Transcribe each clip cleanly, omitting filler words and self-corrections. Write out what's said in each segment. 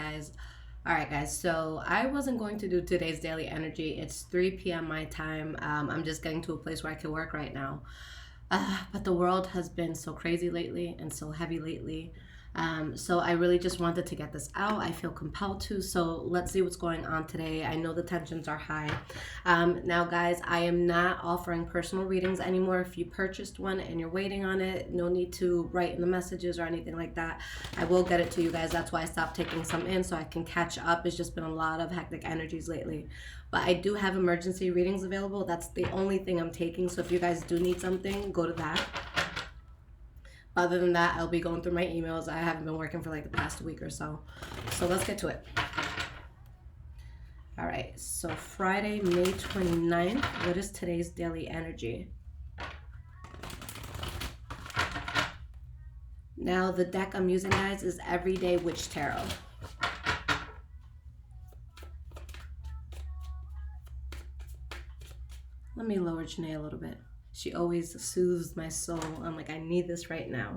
guys. All right, guys. So I wasn't going to do today's daily energy. It's 3 p.m. my time. I'm just getting to a place where I can work right now. But the world has been so crazy lately and so heavy lately. So I really just wanted to get this out. I feel compelled to. So let's see what's going on today. I know the tensions are high. Now, guys, I am not offering personal readings anymore. If you purchased one and you're waiting on it, no need to write in the messages or anything like that. I will get it to you guys. That's why I stopped taking some in so I can catch up. It's just been a lot of hectic energies lately. But I do have emergency readings available. That's the only thing I'm taking. So if you guys do need something, go to that. Other than that, I'll be going through my emails. I haven't been working for like the past week or so. So let's get to it. All right, so Friday, May 29th. What is today's daily energy? Now, the deck I'm using, guys, is Everyday Witch Tarot. Let me lower Janae a little bit. She always soothes my soul. I'm like, I need this right now.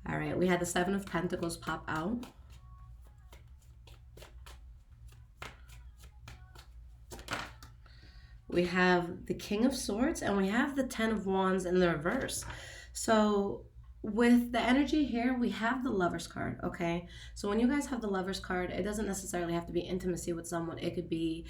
All right, we had the Seven of Pentacles pop out. We have the King of Swords, and we have the Ten of Wands in the reverse. So with the energy here, we have the Lover's card, okay? So when you guys have the Lover's card, it doesn't necessarily have to be intimacy with someone. It could be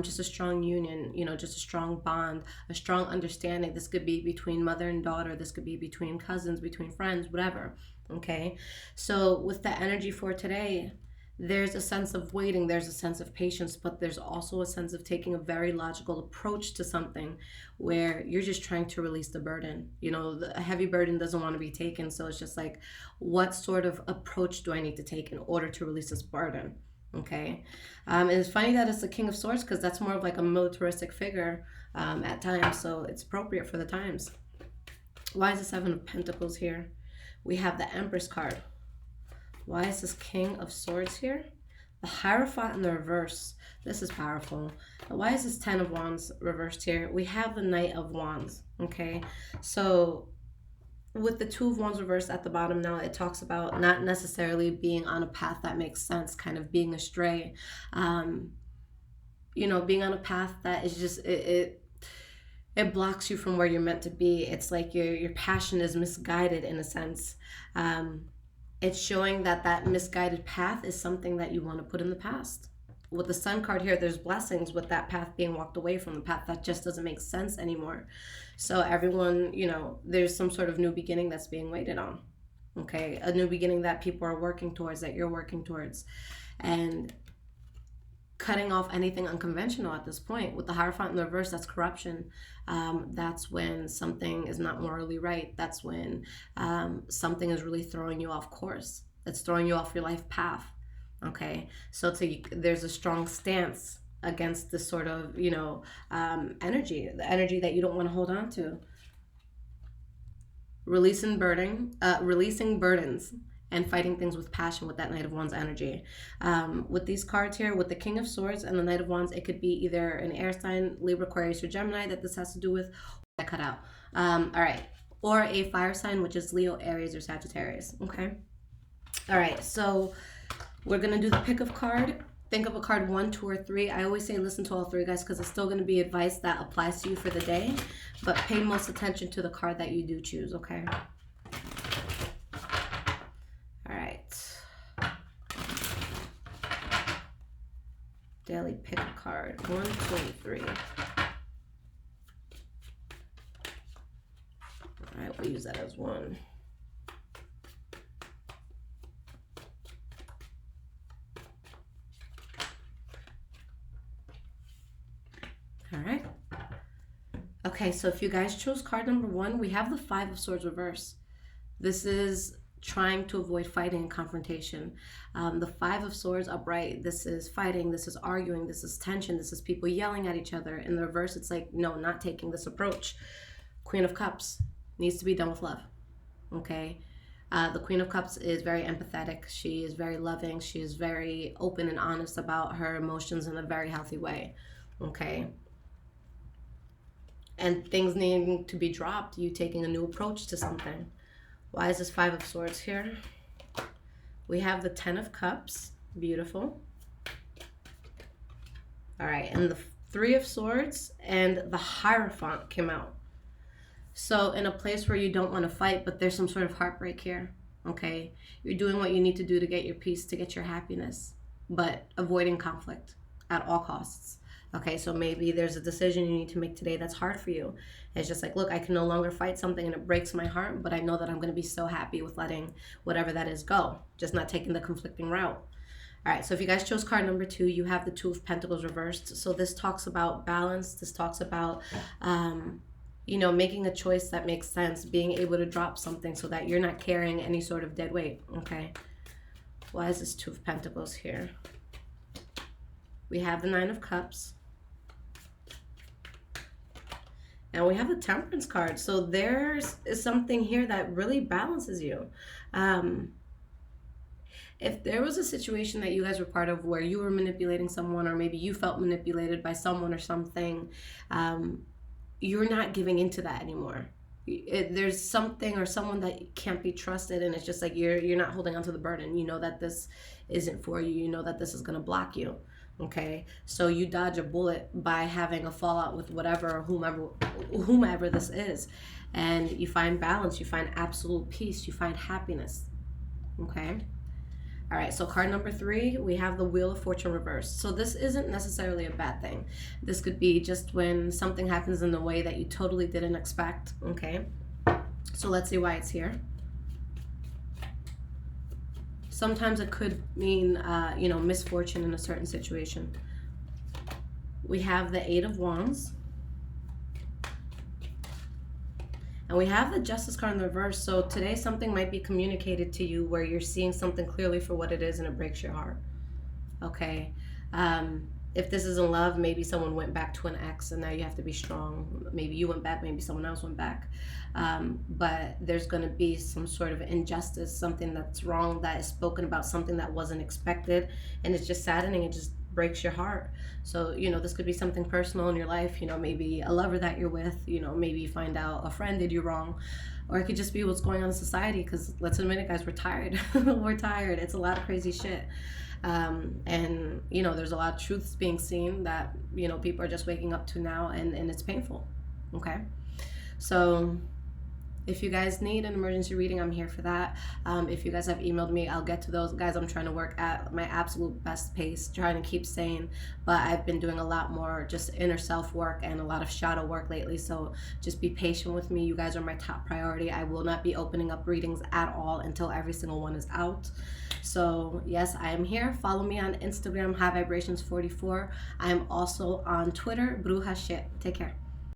just a strong union, you know, just a strong bond, a strong understanding. This could be between mother and daughter. This could be between cousins, between friends, whatever, okay? So with the energy for today, there's a sense of waiting, there's a sense of patience, but there's also a sense of taking a very logical approach to something where you're just trying to release the burden. You know, a heavy burden doesn't want to be taken. So it's just like, what sort of approach do I need to take in order to release this burden? Okay. And it's funny that it's the King of Swords because that's more of like a militaristic figure at times. So it's appropriate for the times. Why is the Seven of Pentacles here? We have the Empress card. Why is this King of Swords here? The Hierophant in the reverse. This is powerful. Why is this Ten of Wands reversed here? We have the Knight of Wands, okay? So with the Two of Wands reversed at the bottom now, it talks about not necessarily being on a path that makes sense, kind of being astray. You know, being on a path that is just, it blocks you from where you're meant to be. It's like your passion is misguided in a sense. It's showing that that misguided path is something that you want to put in the past. With the Sun card here, there's blessings with that path being walked away from, the path that just doesn't make sense anymore. So everyone, you know, there's some sort of new beginning that's being waited on. Okay, a new beginning that people are working towards, that you're working towards. And cutting off anything unconventional at this point. With the Hierophant in the reverse, that's corruption. That's when something is not morally right. That's when something is really throwing you off course. It's throwing you off your life path. Okay, so there's a strong stance against this sort of, you know, energy, the energy that you don't want to hold on to. Releasing burdens and fighting things with passion with that Knight of Wands energy. With these cards here, with the King of Swords and the Knight of Wands, it could be either an air sign, Libra, Aquarius, or Gemini that this has to do with. I cut out. All right. Or a fire sign, which is Leo, Aries, or Sagittarius. Okay. All right. So we're going to do the pick of card. Think of a card 1, 2, or 3. I always say listen to all 3, guys, because it's still going to be advice that applies to you for the day. But pay most attention to the card that you do choose, okay? Daily pick card 1, 2, and 3. All right, we'll use that as 1. All right. Okay, so if you guys chose card number 1, we have the Five of Swords reverse. This is trying to avoid fighting and confrontation. The Five of Swords upright, this is fighting, this is arguing, this is tension, this is people yelling at each other. In the reverse, it's like, no, not taking this approach. Queen of Cups needs to be done with love, okay? The Queen of Cups is very empathetic. She is very loving. She is very open and honest about her emotions in a very healthy way, okay? And things needing to be dropped, you taking a new approach to something. Why is this Five of Swords here? We have the Ten of Cups. Beautiful. All right, and the Three of Swords and the Hierophant came out. So in a place where you don't want to fight, but there's some sort of heartbreak here, okay? You're doing what you need to do to get your peace, to get your happiness, but avoiding conflict at all costs. Okay, so maybe there's a decision you need to make today that's hard for you. It's just like, look, I can no longer fight something and it breaks my heart, but I know that I'm going to be so happy with letting whatever that is go, just not taking the conflicting route. All right, so if you guys chose card number 2, you have the Two of Pentacles reversed. So this talks about balance. This talks about, making a choice that makes sense, being able to drop something so that you're not carrying any sort of dead weight, okay? Why is this Two of Pentacles here? We have the Nine of Cups. And we have the Temperance card. So there's something here that really balances you. If there was a situation that you guys were part of where you were manipulating someone, or maybe you felt manipulated by someone or something, you're not giving into that anymore. There's something or someone that can't be trusted, and it's just like you're not holding on to the burden. You know that this isn't for you. You know that this is going to block you. Okay, so you dodge a bullet by having a fallout with whatever or whomever this is, and you find balance, you find absolute peace, you find happiness. Okay. All right, so card number 3, we have the Wheel of Fortune reversed. So this isn't necessarily a bad thing. This could be just when something happens in the way that you totally didn't expect, okay? So let's see why it's here. Sometimes it could mean, misfortune in a certain situation. We have the Eight of Wands. And we have the Justice card in the reverse. So today something might be communicated to you where you're seeing something clearly for what it is and it breaks your heart. Okay. If this is in love, maybe someone went back to an ex and now you have to be strong. Maybe you went back, maybe someone else went back. But there's going to be some sort of injustice, something that's wrong, that is spoken about, something that wasn't expected. And it's just saddening. It just breaks your heart. So, this could be something personal in your life, maybe a lover that you're with, maybe you find out a friend did you wrong, or it could just be what's going on in society, because let's admit it, guys, we're tired. We're tired. It's a lot of crazy shit. And there's a lot of truths being seen that, people are just waking up to now, and it's painful. Okay. So if you guys need an emergency reading, I'm here for that. If you guys have emailed me, I'll get to those. Guys, I'm trying to work at my absolute best pace, trying to keep sane, but I've been doing a lot more just inner self work and a lot of shadow work lately, so just be patient with me. You guys are my top priority. I will not be opening up readings at all until every single one is out. So yes, I am here. Follow me on Instagram, High Vibrations 44. I am also on Twitter, Bruja Shit. Take care.